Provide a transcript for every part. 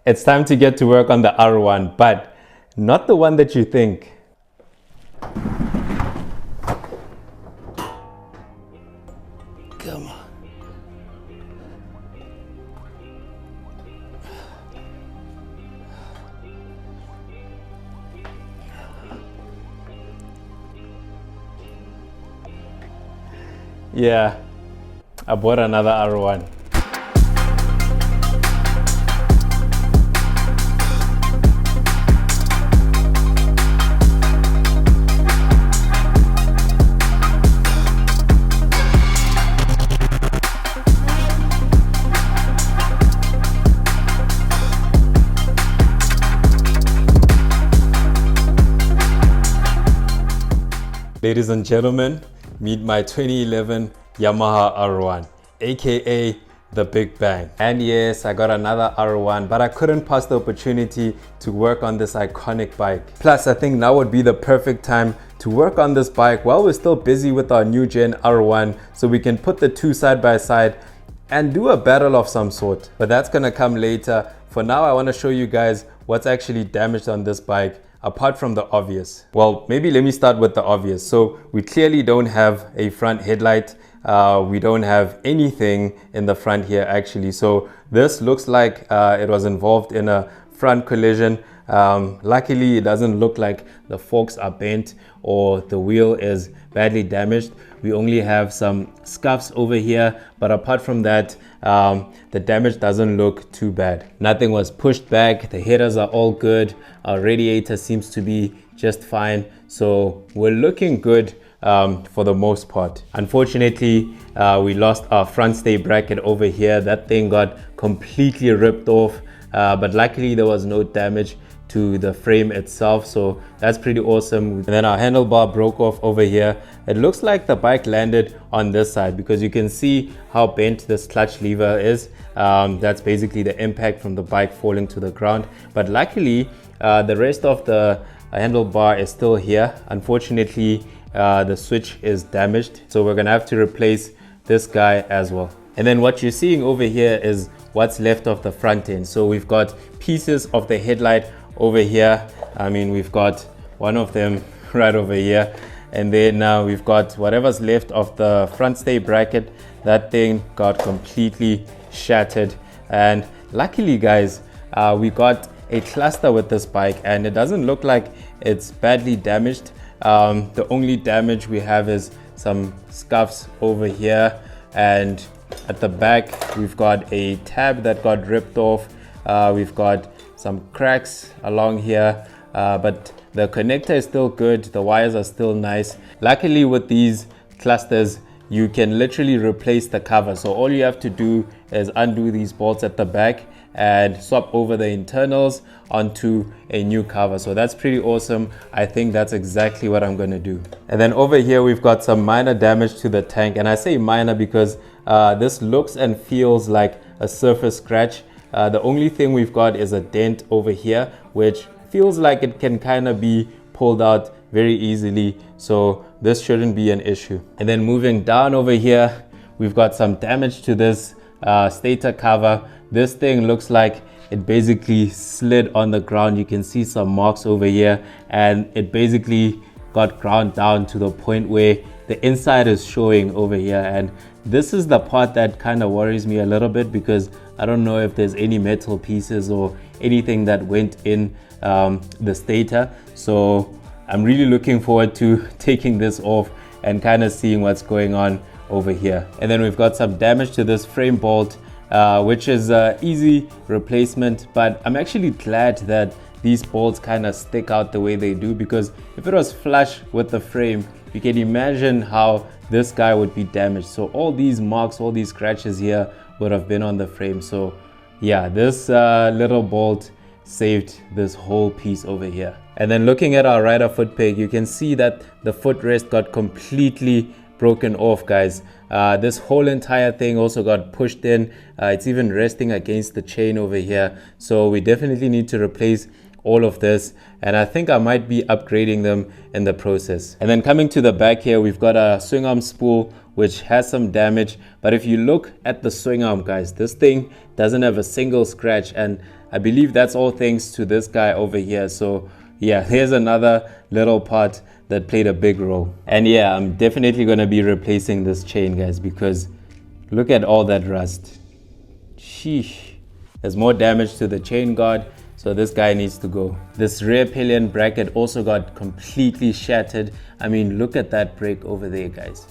It's time to get to work on the R1, but not the one that you think. Come on. Yeah, I bought another R1. Ladies and gentlemen, meet my 2011 Yamaha R1, aka the Big Bang. And yes, I got another R1, but I couldn't pass the opportunity to work on this iconic bike. Plus, I think now would be the perfect time to work on this bike while we're still busy with our new gen R1, so we can put the two side by side and do a battle of some sort. But that's gonna come later. For now, I wanna show you guys what's actually damaged on this bike, apart from the obvious. Well, maybe let me start with the obvious. So we clearly don't have a front headlight. We don't have anything in the front here actually. So this looks like it was involved in a front collision. Luckily, it doesn't look like the forks are bent or the wheel is badly damaged. We only have some scuffs over here, but apart from that, the damage doesn't look too bad. Nothing was pushed back. The headers are all good. Our radiator seems to be just fine. So we're looking good for the most part. Unfortunately, we lost our front stay bracket over here. That thing got completely ripped off, but luckily there was no damage to the frame itself, so that's pretty awesome. And then our handlebar broke off over here. It looks like the bike landed on this side because you can see how bent this clutch lever is. That's basically the impact from the bike falling to the ground, but luckily the rest of the handlebar is still here. Unfortunately, the switch is damaged, so we're gonna have to replace this guy as well. And then what you're seeing over here is what's left of the front end. So we've got pieces of the headlight over here. I mean, we've got one of them right over here, and then now we've got whatever's left of the front stay bracket. That thing got completely shattered, and luckily guys, we got a cluster with this bike and it doesn't look like it's badly damaged. The only damage we have is some scuffs over here, and at the back we've got a tab that got ripped off. We've got some cracks along here, but the connector is still good. The wires are still nice. Luckily with these clusters, you can literally replace the cover. So all you have to do is undo these bolts at the back and swap over the internals onto a new cover. So that's pretty awesome. I think that's exactly what I'm gonna do. And then over here, we've got some minor damage to the tank. And I say minor because this looks and feels like a surface scratch. The only thing we've got is a dent over here, which feels like it can kind of be pulled out very easily. So this shouldn't be an issue. And then moving down over here, we've got some damage to this stator cover. This thing looks like it basically slid on the ground. You can see some marks over here, and it basically got ground down to the point where the inside is showing over here. And this is the part that kind of worries me a little bit because I don't know if there's any metal pieces or anything that went in the stator. So I'm really looking forward to taking this off and kind of seeing what's going on over here. And then we've got some damage to this frame bolt, which is easy replacement, but I'm actually glad that these bolts kind of stick out the way they do, because if it was flush with the frame, you can imagine how this guy would be damaged. So all these marks, all these scratches here would have been on the frame. So yeah, this little bolt saved this whole piece over here. And then looking at our rider foot peg, you can see that the footrest got completely broken off, guys. This whole entire thing also got pushed in. It's even resting against the chain over here. So we definitely need to replace all of this, and I think I might be upgrading them in the process. And then coming to the back here, we've got a swing arm spool which has some damage, but if you look at the swing arm, guys, this thing doesn't have a single scratch, and I believe that's all thanks to this guy over here. So yeah, here's another little part that played a big role. And yeah, I'm definitely going to be replacing this chain, guys, because look at all that rust. Sheesh. There's more damage to the chain guard, so this guy needs to go. This rear pillion bracket also got completely shattered. I mean, look at that break over there, guys.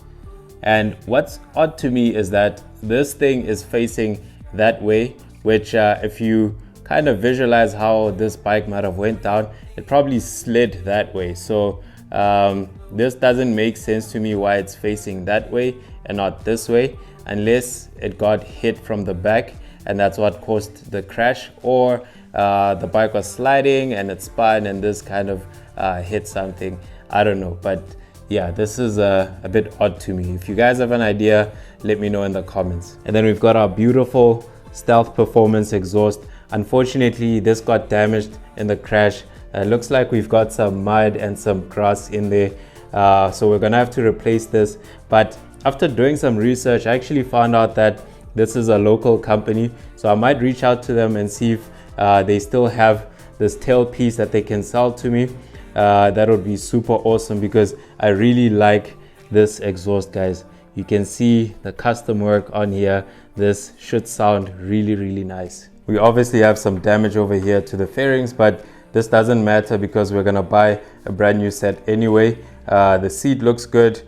And what's odd to me is that this thing is facing that way, which if you kind of visualize how this bike might have went down, it probably slid that way. So this doesn't make sense to me why it's facing that way and not this way, unless it got hit from the back and that's what caused the crash, or the bike was sliding and it spun and this kind of hit something. I don't know, but yeah, this is a bit odd to me. If you guys have an idea, let me know in the comments. And then we've got our beautiful Stealth Performance exhaust. Unfortunately, this got damaged in the crash. Looks like we've got some mud and some grass in there, so we're gonna have to replace this. But after doing some research, I actually found out that this is a local company, so I might reach out to them and see if they still have this tail piece that they can sell to me. That would be super awesome, because I really like this exhaust, guys. You can see the custom work on here. This should sound really, really nice. We obviously have some damage over here to the fairings, but this doesn't matter because we're gonna buy a brand new set anyway. The seat looks good.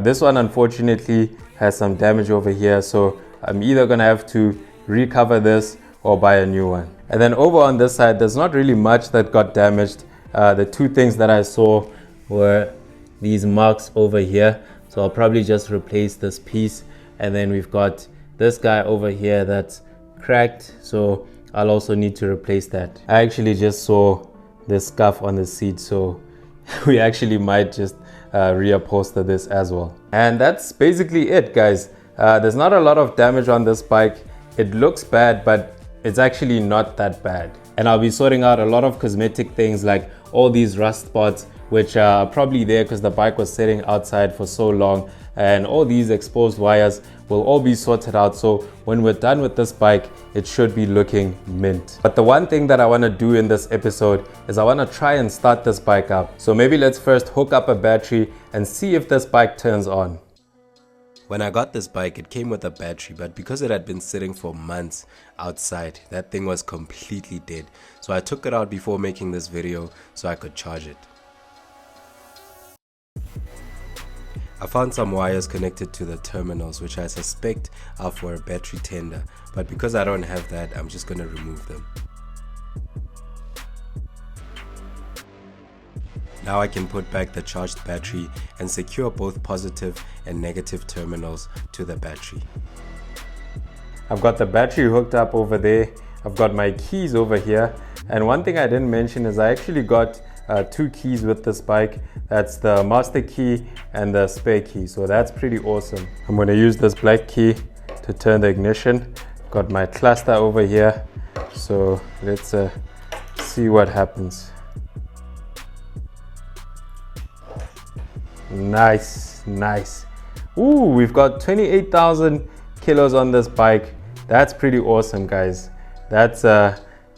This one unfortunately has some damage over here, so I'm either gonna have to recover this or buy a new one. And then over on this side, there's not really much that got damaged. The two things that I saw were these marks over here, so I'll probably just replace this piece. And then we've got this guy over here that's cracked, so I'll also need to replace that. I actually just saw this scuff on the seat, so we actually might just reupholster this as well. And that's basically it, guys. There's not a lot of damage on this bike. It looks bad, but it's actually not that bad. And I'll be sorting out a lot of cosmetic things, like all these rust spots, which are probably there because the bike was sitting outside for so long, and all these exposed wires will all be sorted out. So when we're done with this bike, it should be looking mint. But the one thing that I want to do in this episode is I want to try and start this bike up. So maybe let's first hook up a battery and see if this bike turns on. When I got this bike, it came with a battery, but because it had been sitting for months outside, that thing was completely dead. So I took it out before making this video so I could charge it. I found some wires connected to the terminals, which I suspect are for a battery tender, but because I don't have that, I'm just going to remove them. Now I can put back the charged battery and secure both positive and negative terminals to the battery. I've got the battery hooked up over there. I've got my keys over here. And one thing I didn't mention is I actually got two keys with this bike. That's the master key and the spare key. So that's pretty awesome. I'm going to use this black key to turn the ignition. Got my cluster over here. So let's see what happens. Nice, nice. Ooh, we've got 28,000 kilos on this bike. That's pretty awesome, guys. That's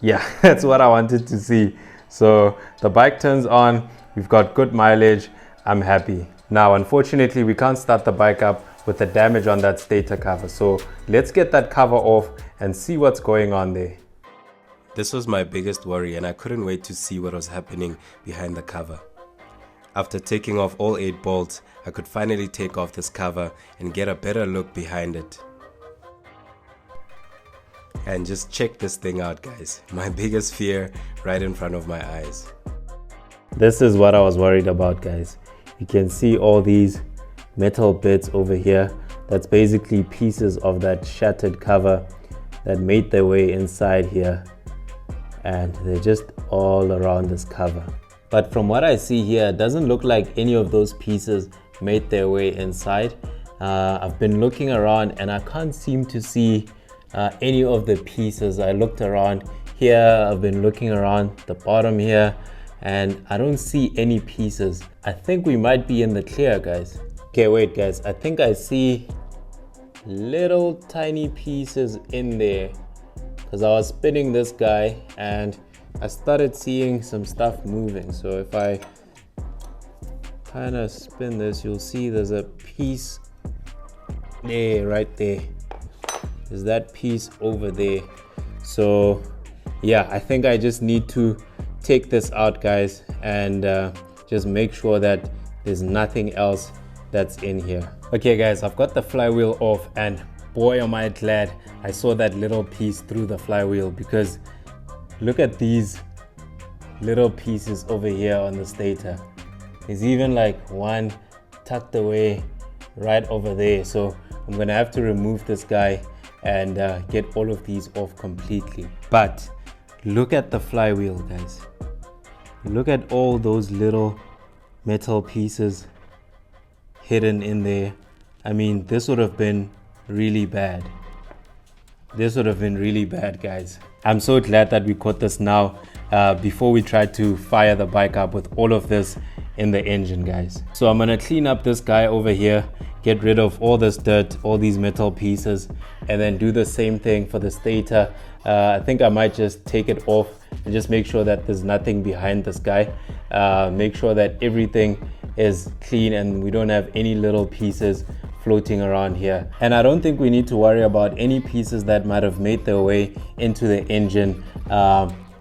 yeah, that's what I wanted to see. So the bike turns on, we've got good mileage. I'm happy. Now, unfortunately, we can't start the bike up with the damage on that stator cover. So let's get that cover off and see what's going on there. This was my biggest worry, and I couldn't wait to see what was happening behind the cover. After taking off all 8 bolts, I could finally take off this cover and get a better look behind it. And just check this thing out, guys. My biggest fear right in front of my eyes. This is what I was worried about, guys. You can see all these metal bits over here. That's basically pieces of that shattered cover that made their way inside here. And they're just all around this cover. But from what I see here, it doesn't look like any of those pieces made their way inside. I've been looking around and I can't seem to see any of the pieces. I looked around here, I've been looking around the bottom here, and I don't see any pieces. I think we might be in the clear, guys. Okay, wait, guys. I think I see little tiny pieces in there. because I was spinning this guy and I started seeing some stuff moving. So if I kind of spin this, you'll see there's a piece there, right there. There's that piece over there. So yeah, I think I just need to take this out, guys, and just make sure that there's nothing else that's in here. Okay guys, I've got the flywheel off, and boy am I glad I saw that little piece through the flywheel, because look at these little pieces over here on the stator. There's even like one tucked away right over there. So I'm gonna have to remove this guy and get all of these off completely. But look at the flywheel, guys. Look at all those little metal pieces hidden in there. I mean, this would have been really bad. This would have been really bad, guys. I'm so glad that we caught this now before we try to fire the bike up with all of this in the engine, guys. So I'm gonna clean up this guy over here, get rid of all this dirt, all these metal pieces, and then do the same thing for the stator. I think I might just take it off and just make sure that there's nothing behind this guy. Make sure that everything is clean and we don't have any little pieces floating around here. And I don't think we need to worry about any pieces that might have made their way into the engine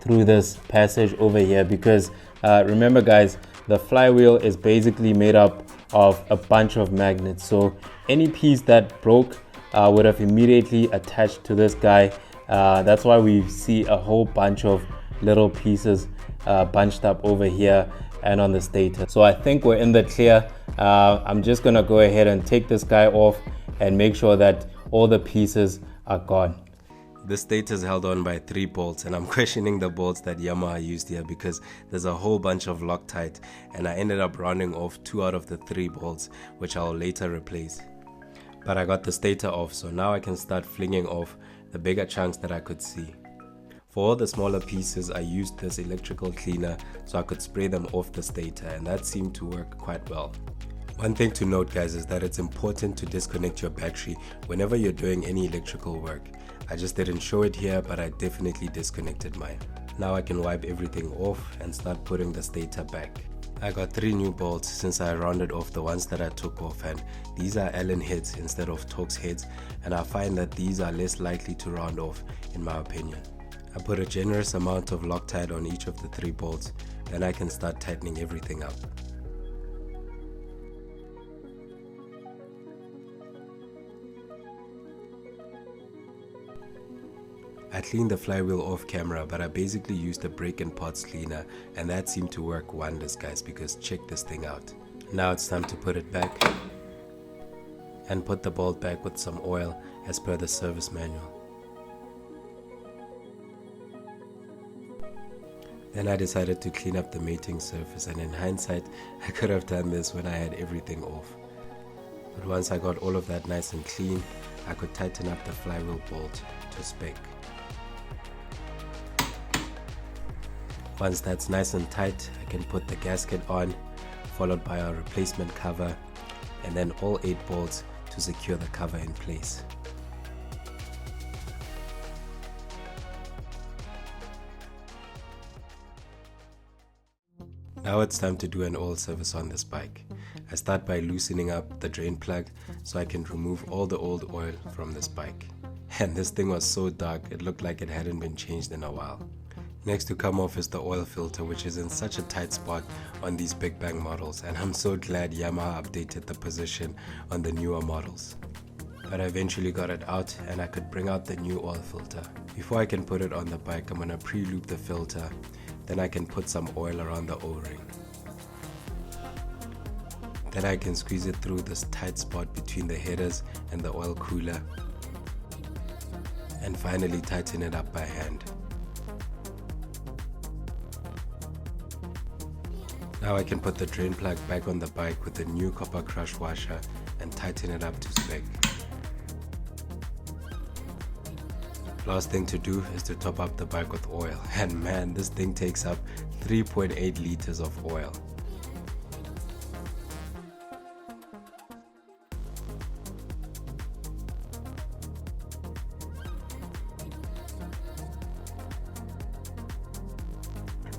through this passage over here, because remember guys, the flywheel is basically made up of a bunch of magnets. So any piece that broke would have immediately attached to this guy. That's why we see a whole bunch of little pieces bunched up over here and on the stator. So I think we're in the clear. I'm just gonna go ahead and take this guy off and make sure that all the pieces are gone. The stator is held on by 3 bolts, and I'm questioning the bolts that Yamaha used here because there's a whole bunch of Loctite, and I ended up rounding off 2 out of the 3 bolts, which I'll later replace. But I got the stator off, so now I can start flinging off the bigger chunks that I could see. For all the smaller pieces, I used this electrical cleaner so I could spray them off the stator, and that seemed to work quite well. One thing to note, guys, is that it's important to disconnect your battery whenever you're doing any electrical work. I just didn't show it here, but I definitely disconnected mine. Now I can wipe everything off and start putting the stator back. I got 3 new bolts since I rounded off the ones that I took off, and these are Allen heads instead of Torx heads, and I find that these are less likely to round off in my opinion. I put a generous amount of Loctite on each of the 3 bolts, then I can start tightening everything up. I cleaned the flywheel off camera, but I basically used a brake and parts cleaner, and that seemed to work wonders, guys, because check this thing out. Now it's time to put it back and put the bolt back with some oil as per the service manual. Then I decided to clean up the mating surface, and in hindsight I could have done this when I had everything off. But once I got all of that nice and clean, I could tighten up the flywheel bolt to spec. Once that's nice and tight, I can put the gasket on, followed by our replacement cover, and then all 8 bolts to secure the cover in place. Now it's time to do an oil service on this bike. I start by loosening up the drain plug so I can remove all the old oil from this bike. And this thing was so dark, it looked like it hadn't been changed in a while. Next to come off is the oil filter, which is in such a tight spot on these big bang models, and I'm so glad Yamaha updated the position on the newer models. But I eventually got it out and I could bring out the new oil filter. Before I can put it on the bike, I'm gonna pre-lube the filter, then I can put some oil around the O-ring. Then I can squeeze it through this tight spot between the headers and the oil cooler, and finally tighten it up by hand. Now I can put the drain plug back on the bike with the new copper crush washer and tighten it up to spec. Last thing to do is to top up the bike with oil, and man, this thing takes up 3.8 liters of oil.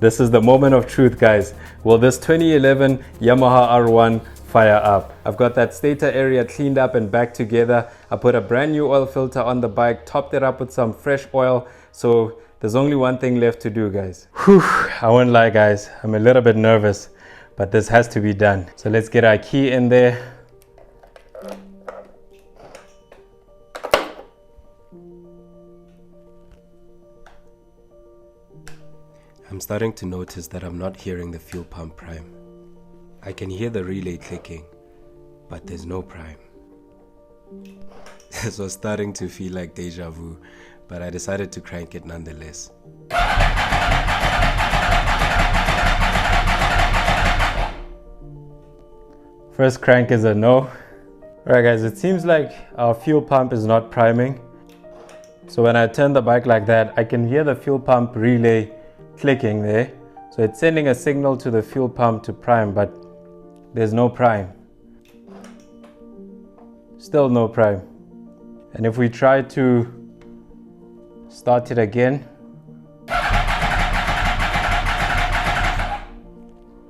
This is the moment of truth, guys. Will this 2011 Yamaha R1 fire up? I've got that stator area cleaned up and back together. I put a brand new oil filter on the bike, topped it up with some fresh oil. So there's only one thing left to do, guys. Whew, I won't lie, guys. I'm a little bit nervous, but this has to be done. So let's get our key in there. I'm starting to notice that I'm not hearing the fuel pump prime. I can hear the relay clicking, but there's no prime. This was starting to feel like deja vu, but I decided to crank it nonetheless. First crank is a no. Alright guys, it seems like our fuel pump is not priming. So when I turn the bike like that, I can hear the fuel pump relay clicking there. So it's sending a signal to the fuel pump to prime, but there's no prime. Still no prime. And if we try to start it again,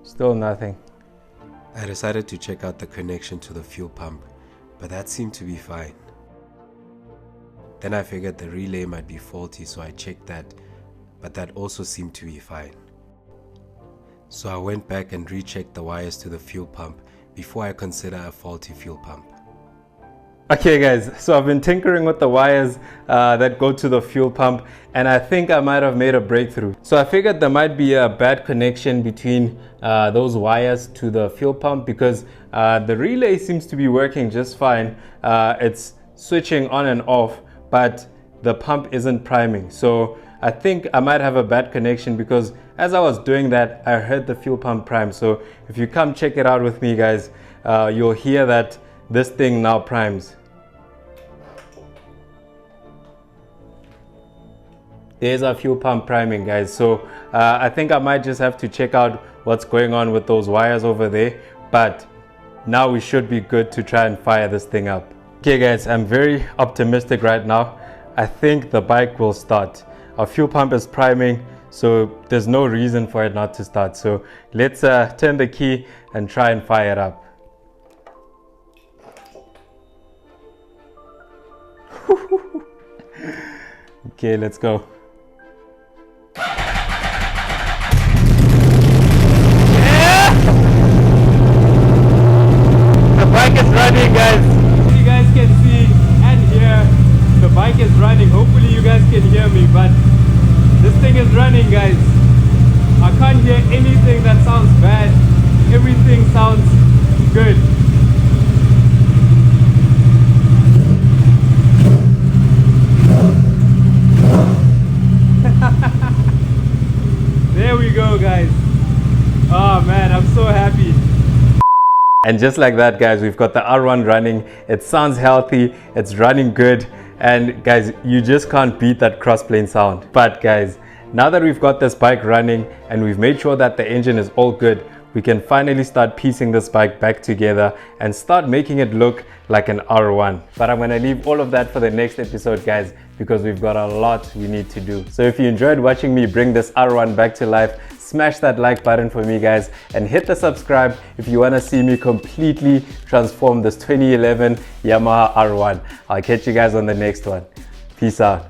still nothing. I decided to check out the connection to the fuel pump, but that seemed to be fine. Then I figured the relay might be faulty, so I checked that, but that also seemed to be fine. So I went back and rechecked the wires to the fuel pump before I consider a faulty fuel pump. Okay guys, so I've been tinkering with the wires that go to the fuel pump, and I think I might have made a breakthrough. So I figured there might be a bad connection between those wires to the fuel pump, because the relay seems to be working just fine. It's switching on and off, but the pump isn't priming. So I think I might have a bad connection, because as I was doing that, I heard the fuel pump prime. So if you come check it out with me, guys, you'll hear that this thing now primes. There's our fuel pump priming, guys. So I think I might just have to check out what's going on with those wires over there. But now we should be good to try and fire this thing up. Okay guys, I'm very optimistic right now. I think the bike will start. Our fuel pump is priming, so there's no reason for it not to start. So let's turn the key and try and fire it up. Okay, let's go. Yeah! The bike is running, guys. You guys can see and hear the bike is running. Hopefully you guys can hear me, but this thing is running, guys. I can't hear anything that sounds bad. Everything sounds good. There we go, guys. Oh man, I'm so happy. And just like that, guys, we've got the R1 running. It sounds healthy, it's running good, and guys, you just can't beat that crossplane sound. But guys, now that we've got this bike running and we've made sure that the engine is all good, we can finally start piecing this bike back together and start making it look like an R1. But I'm going to leave all of that for the next episode, guys, because we've got a lot we need to do. So if you enjoyed watching me bring this R1 back to life, smash that like button for me, guys, and hit the subscribe if you want to see me completely transform this 2011 Yamaha R1. I'll catch you guys on the next one. Peace out.